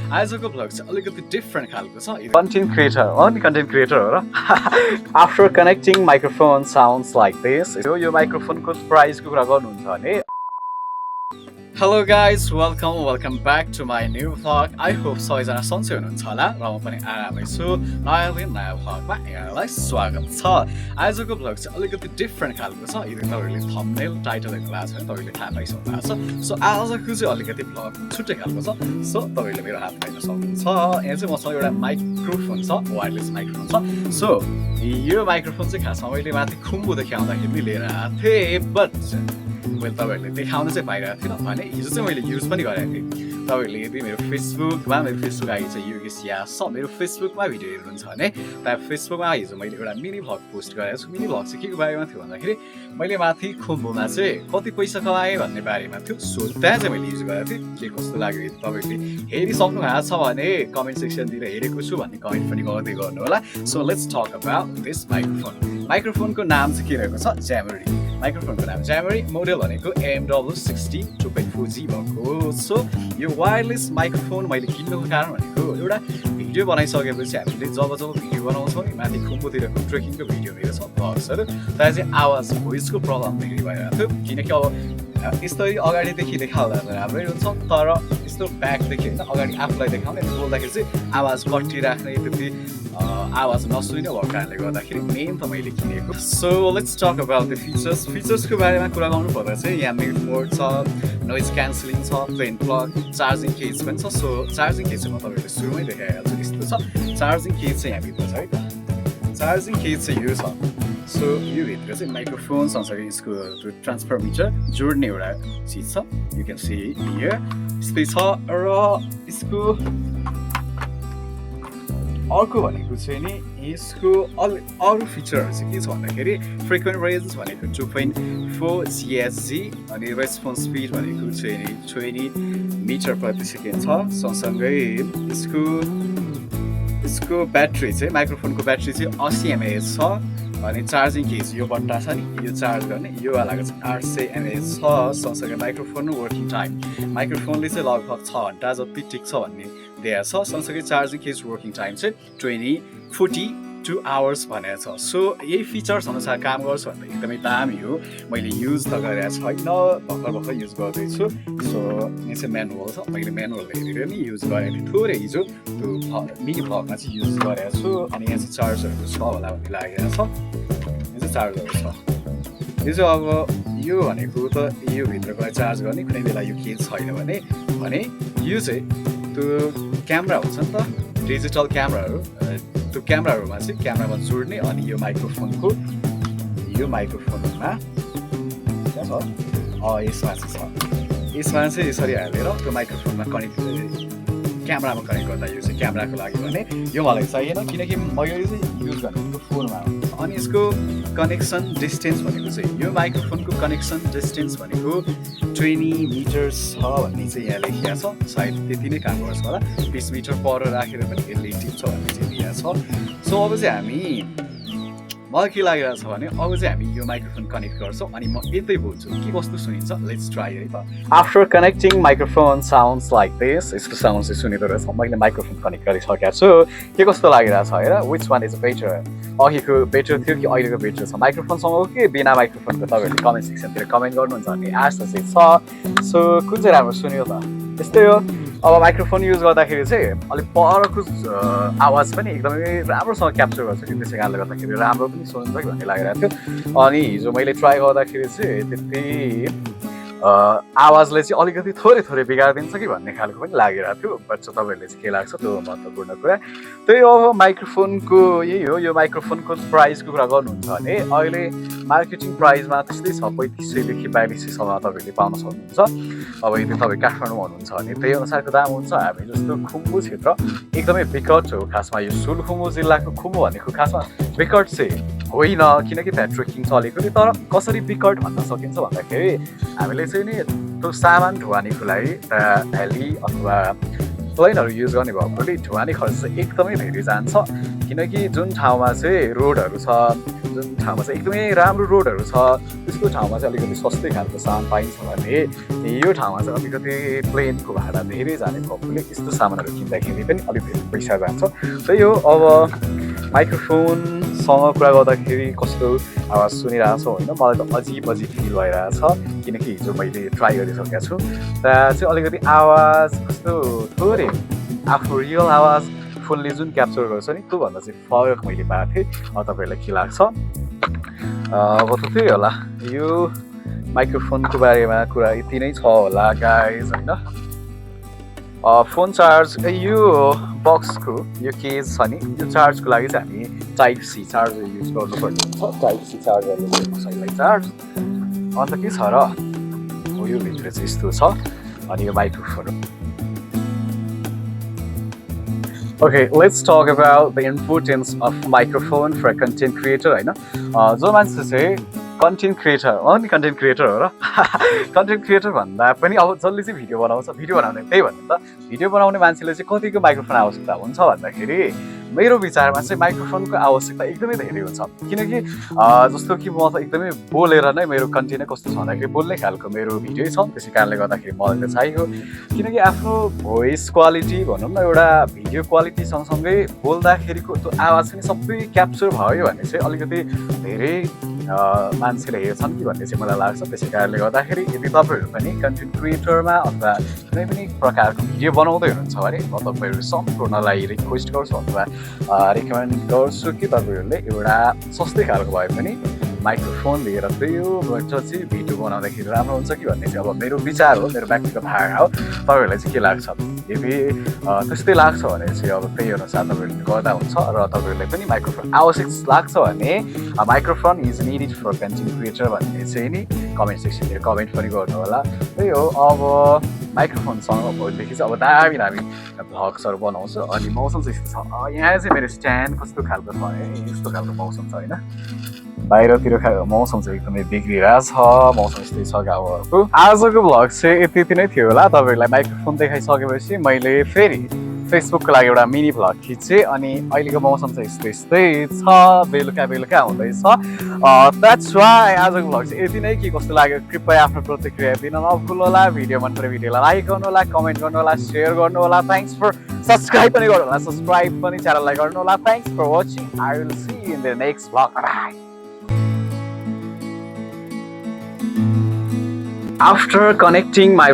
आजको भ्लग चाहिँ अलिकति डिफरेन्ट खालको छ कन्टेन्ट क्रिएटर अनि कन्टेन्ट क्रिएटर हो र after connecting microphone sounds like this यो माइक्रोफोनको प्राइसको कुरा गर्नुहुन्छ भने Hello guys, welcome back to my new vlog. I hope सबैजना सन्चै हुनुहुन्छ होला र म पनि आरामै छु। नयाँ भ्लगमा यहाँलाई स्वागत छ। आजको भ्लग चाहिँ अलिकति डिफरेन्ट खालको छ। यदि तपाईहरुले थम्बनेल टाइटल हेर्नु भएको छ भने तपाईले थाहा पाइसक्नु भएको छ। सो आजको चाहिँ अलिकति भ्लग छुट्टै खालको छ। सो तपाईले मेरो हात पाइन सक्नुहुन्छ। यहाँ चाहिँ मसँग एउटा माइक्रोफोन छ, वायरलेस माइक्रोफोन छ। सो यो माइक्रोफोन चाहिँ खासमा मैले माथि खुम्बुदेखि आउँदाखेरि लिएर आएको थिएँ, बट मैले तपाईँहरूले देखाउन चाहिँ पाइरहेको थिइनँ भने हिजो चाहिँ मैले युज पनि गरेको थिएँ। तपाईँहरूले यदि मेरो फेसबुक आइडी चाहिँ योगेश या छ, मेरो फेसबुकमा भिडियो हेर्नुहुन्छ भने त्यहाँ फेसबुकमा हिजो मैले एउटा मिनी भ्लग पोस्ट गरेको छु। मिनी भ्लग चाहिँ के को बारेमा थियो भन्दाखेरि मैले माथि खुम्बुमा चाहिँ कति पैसा कमाएँ भन्ने बारेमा थियो। सो त्यहाँ चाहिँ मैले युज गरेको थिएँ। के कस्तो लाग्यो यदि तपाईँले हेरिसक्नु भएको छ भने कमेन्ट सेक्सनतिर हेरेको छु भन्ने कमेन्ट पनि गर्दै गर्नु होला। So let's talk about this microphone. माइक्रोफोनको नाम चाहिँ के रहेको छ? ज्यामरी। माइक्रोफोनको नाम ज्यामरी, मोडल भनेको AMW60 2.4G भएको। सो यो वायरलेस माइक्रोफोन मैले किन्नुको कारण भनेको एउटा भिडियो बनाइसकेपछि हामीले जब भिडियो बनाउँछौँ नि माथि खुम्बुतिरको ट्रेकिङको भिडियो मेरो छ भ्लग्सहरू, त्यहाँ चाहिँ आवाज भोइसको प्रब्लम धेरै भइरहेको थियो। किनकि अब यस्तै अगाडिदेखि देखाउँदा त राम्रै हुन्छ, तर यस्तो ब्याकदेखि होइन अगाडि आफूलाई देखाउने बोल्दाखेरि चाहिँ आवाज कटिराख्ने त्यति आवाज नसुनिने भएको कारणले गर्दाखेरि मेन त मैले किनेको। So let's talk about the फिचर्सको बारेमा कुरा गर्नु पर्दा चाहिँ यहाँ म्युट मोड छ, नोइज क्यान्सलिङ छ, प्लेन प्लग, चार्जिङ केज पनि छ। सो चार्जिङ केज चाहिँ म तपाईँहरूले सुरुमै देखाइहाल्छु। यस्तो छ चार्जिङ केज चाहिँ यहाँभित्र छ है त। चार्जिङ केज चाहिँ यो छ। सो यो भित्र चाहिँ माइक्रोफोन सँगसँगै यसको ट्रान्सफर्मिटर जोड्ने एउटा चिज छ। यु क्यान सी हियर यस्तै छ। र यसको अर्को भनेको चाहिँ नि यसको अरू फिचरहरू चाहिँ के छ भन्दाखेरि फ्रिक्वेन्ट रेन्ज भनेको 2.4 GHz अनि रेस्पोन्स स्पिड भनेको चाहिँ नि 20 मिटर प्रति सेकेन्ड छ। सँगसँगै यसको ब्याट्री चाहिँ माइक्रोफोनको ब्याट्री चाहिँ 80 mAh छ। अनि चार्जिङ केस यो बट्टा छ नि यो चार्ज गर्ने यो वालाको चाहिँ 800 mAh छ। सँगसँगै माइक्रोफोन वर्किङ टाइम माइक्रोफोनले चाहिँ लगभग 6 घन्टा जति टिक्छ भन्ने दिएको छ। सँगसँगै चार्जिङ केस वर्किङ टाइम चाहिँ 42 hours भनेको छ। सो यही फिचर्स अनुसार काम गर्छ भन्दा एकदमै दामी हो। मैले युज त गरेको छैन, भर्खर युज गर्दैछु। सो यो चाहिँ म्यानुअल छ, मैले म्यानुअल हेरेर नि युज गरेको थिएँ थोरै हिजो, त्यो मिनी भ्लगमा चाहिँ युज गरेको छु। अनि यहाँ चाहिँ चार्जरहरू छ होला भन्ने लागेको छ। यो चाहिँ चार्जरहरू छ। यो चाहिँ अब यो भनेको त यो भित्रकोलाई चार्ज गर्ने कुनै बेला यो केस छैन भने यो चाहिँ त्यो क्यामेरा हुन्छ नि त, डिजिटल क्यामेराहरू, त्यो क्यामेराहरूमा चाहिँ क्यामेरामा जोड्ने। अनि यो माइक्रोफोनमा क्या छ यसमा चाहिँ छ। यसमा चाहिँ यसरी हालेर त्यो माइक्रोफोनमा कनेक्ट क्यामेरामा कनेक्ट गर्दा यो चाहिँ क्यामेराको लागि भने यो मलाई चाहिएन, किनकि मैले चाहिँ युज गरेको फोनमा हो। अनि यसको कनेक्सन डिस्टेन्स भनेको चाहिँ यो माइक्रोफोनको कनेक्सन डिस्टेन्स भनेको 20 मिटर्स छ भन्ने चाहिँ यहाँ लेखिएको छ। सायद त्यति नै काम गर्छ होला। 20 मिटर पर राखेर पनि यसले टिप्छ भन्ने चाहिँ दिएको छ। सो अब चाहिँ मलाई के लागिरहेको छ भने अब चाहिँ हामी यो माइक्रोफोन कनेक्ट गर्छौँ अनि म यतै बोल्छु, के कस्तो सुनिन्छ लेट्स ट्राई है त। After connecting microphone sounds like this, यसको साउन्ड चाहिँ सुनिँदो रहेछ। मैले माइक्रोफोन कनेक्ट गरिसकेको छु। के कस्तो लागिरहेको छ हेर, विच वान इज बेटर? अघिको बेटर थियो कि अहिलेको बेटर छ? माइक्रोफोनसँग हो कि बिना माइक्रोफोनको? तपाईँहरूले कमेन्ट सेक्सनतिर कमेन्ट गर्नुहुन्छ भन्ने आशा चाहिँ छ। सो कुन चाहिँ राम्रो सुन्यो त? यस्तै हो। अब माइक्रोफोन युज गर्दाखेरि चाहिँ अलिक परको आवाज पनि एकदमै राम्रोसँग क्याप्चर गर्छ कि त्यसै कारणले गर्दाखेरि राम्रो पनि सुनिन्छ कि भन्ने लागिरहेको थियो। अनि हिजो मैले ट्राई गर्दाखेरि चाहिँ त्यति आवाजले चाहिँ अलिकति थोरै बिगारिदिन्छ कि भन्ने खालको पनि लागिरहेको थियो। बट चाहिँ तपाईँहरूले चाहिँ के लाग्छ त्यो महत्त्वपूर्ण कुरा। त्यही अब माइक्रोफोनको यही हो। यो माइक्रोफोनको प्राइसको कुरा गर्नुहुन्छ भने अहिले मार्केटिङ प्राइसमा त्यस्तै छ 3500देखि 4200सम्म तपाईँहरूले पाउन सक्नुहुन्छ। अब यदि तपाईँ काठमाडौँमा हुनुहुन्छ भने त्यही अनुसारको दाम हुन्छ। हामी जस्तो खुम्बु क्षेत्र एकदमै विकट हो। खासमा यो सुलखुम्बु जिल्लाको खुम्बु भनेको खासमा विकट चाहिँ होइन, किनकि त्यहाँ ट्रेकिङ चलेको थियो। तर कसरी विकट भन्न सकिन्छ भन्दाखेरि हामीले चाहिँ नि त्यो सामान ढुवानीको लागि त्यहाँ हेली अथवा प्लेनहरू युज गर्ने भएकोले ढुवानी खर्च चाहिँ एकदमै धेरै जान्छ किनकि जुन ठाउँमा चाहिँ रोडहरू छ जुन ठाउँमा चाहिँ एकदमै राम्रो रोडहरू छ त्यस्तो ठाउँमा चाहिँ अलिकति सस्तै खालको सामान पाइन्छ भने यो ठाउँमा चाहिँ अलिकति प्लेनको भाडा धेरै जाने भएकोले यस्तो सामानहरू किन्दाखेरि पनि अलिक धेरै पैसा जान्छ त्यही हो अब माइक्रोफोनसँग कुरा गर्दाखेरि कस्तो आवाज सुनिरहेको छ होइन मलाई त अजिब फिल भइरहेछ किनकि हिजो मैले ट्राई गरिसकेको छु त्यहाँ चाहिँ अलिकति आवाज कस्तो थोरै आफ्नो रियल आवाज फोनले जुन क्याप्चर गर्छ नि त्योभन्दा चाहिँ फरक मैले पाएको थिएँ तपाईँहरूलाई के लाग्छ अब त त्यही होला यो माइक्रोफोनको बारेमा कुरा यति नै छ होला गाइज होइन फोन चार्ज यो बक्सको यो केज छ नि यो चार्जको लागि चाहिँ हामी टाइप सी चार्जर युज गर्नुपर्ने हुन्छ टाइप सी चार्जरले मोबाइललाई चार्ज अन्त के छ र हो यो भित्र चाहिँ यस्तो छ अनि यो microphone Okay, let's talk about the importance of microphone for a content creator होइन जो मान्छे चाहिँ कन्टेन्ट क्रिएटर हो नि कन्टेन्ट क्रिएटर हो र कन्टेन्ट क्रिएटर भन्दा पनि अब जसले चाहिँ भिडियो बनाउँछ भिडियो बनाउने त्यही भन्नु त भिडियो बनाउने मान्छेले चाहिँ कतिको माइक्रोफोन आवश्यकता हुन्छ भन्दाखेरि मेरो विचारमा चाहिँ माइक्रोफोनको आवश्यकता एकदमै धेरै हुन्छ किनकि जस्तो कि म त एकदमै बोलेर नै मेरो कन्टेन्ट नै कस्तो छ भन्दाखेरि बोल्ने खालको मेरो भिडियो छ त्यसै कारणले गर्दाखेरि मलाई त चाहियो किनकि आफ्नो भोइस क्वालिटी भनौँ न एउटा भिडियो क्वालिटी सँगसँगै बोल्दाखेरिको त्यो आवाज पनि सबै क्याप्चर भयो भने चाहिँ अलिकति धेरै मान्छेले हेर्छन् कि भन्ने चाहिँ मलाई लाग्छ त्यसै कारणले गर्दाखेरि यदि तपाईँहरू पनि कन्टेन्ट क्रिएटरमा अथवा कुनै पनि प्रकारको भिडियो बनाउँदै हुनुहुन्छ भने म तपाईँहरू सम्पूर्णलाई रिक्वेस्ट गर्छु अथवा रिकमेन्ड गर्छु कि तपाईँहरूले एउटा सस्तै खालको भए पनि माइक्रोफोन लिएर त्योबाट चाहिँ भिडियो बनाउँदाखेरि राम्रो हुन्छ कि भन्ने चाहिँ अब मेरो विचार हो मेरो व्यक्तिगत धारणा हो तपाईँहरूलाई चाहिँ के लाग्छ यदि त्यस्तै लाग्छ भने चाहिँ अब त्यही अनुसार तपाईँहरूले गर्दा हुन्छ र तपाईँहरूलाई पनि माइक्रोफोन आवश्यक लाग्छ भने microphone is needed for content creator भन्ने चाहिँ नि कमेन्ट सेक्सनतिर कमेन्ट पनि गर्नु होला त्यही हो अब माइक्रोफोनसँग भोलिदेखि चाहिँ अब दामी भ्लग्सहरू बनाउँछु अनि मौसम चाहिँ यस्तो छ यहाँ चाहिँ मेरो स्ट्यान्ड कस्तो खालको छ है यस्तो खालको मौसम छ होइन बाहिरतिर मौसम चाहिँ एकदमै बिग्रिरहेछ मौसम यस्तै छ गाउँहरूको आजको भ्लग चाहिँ यति नै थियो होला तपाईँहरूलाई माइक्रोफोन देखाइसकेपछि मैले फेरि फेसबुकको लागि एउटा मिनी भ्लग खिचेँ अनि अहिलेको मौसम चाहिँ यस्तै छ बेलुका हुँदैछ द्याट्स वाइ आजको भ्लग चाहिँ यति नै के कस्तो लाग्यो कृपया आफ्नो प्रतिक्रिया दिन नभुल्नु होला भिडियो मन पऱ्यो भिडियोलाई लाइक गर्नु होला कमेन्ट गर्नु होला सेयर गर्नु होला थ्याङ्क्स फर सब्सक्राइब पनि गर्नु होला सब्सक्राइब पनि च्यानललाई गर्नु होला thanks for watching I will see in the next vlog After connecting my